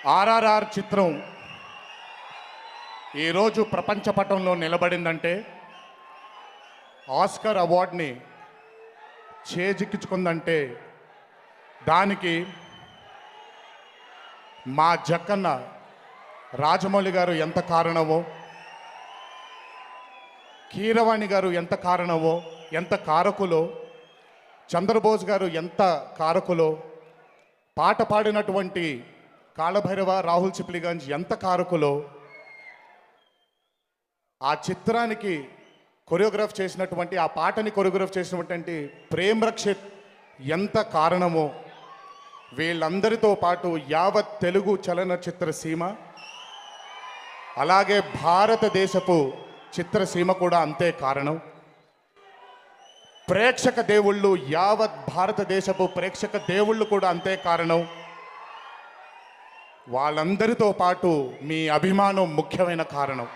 ఆర్ఆర్ఆర్ చిత్రం ఈరోజు ప్రపంచ పటంలో నిలబడిందంటే ఆస్కార్ అవార్డ్ని చేజిక్కించుకుందంటే దానికి మా జక్కన్న రాజమౌళి గారు ఎంత కారణమో, కీరవాణి గారు ఎంత కారణమో, ఎంత కారకులో, చంద్రబోస్ గారు ఎంత కారకులో, పాట పాడినటువంటి కాళభైరవ రాహుల్ చిప్లిగంజ్ ఎంత కారకులో, ఆ చిత్రానికి కొరియోగ్రాఫ్ చేసినటువంటి, ఆ పాటని కొరియోగ్రాఫ్ చేసినటువంటి ప్రేమ్ రక్షిత్ ఎంత కారణమో, వీళ్ళందరితో పాటు యావత్ తెలుగు చలనచిత్ర సీమ, అలాగే భారతదేశపు చిత్రసీమ కూడా అంతే కారణం. ప్రేక్షక దేవుళ్ళు, యావత్ భారతదేశపు ప్రేక్షక దేవుళ్ళు కూడా అంతే కారణం. వాళ్ళందరితో పాటు మీ అభిమానం ముఖ్యమైన కారణం.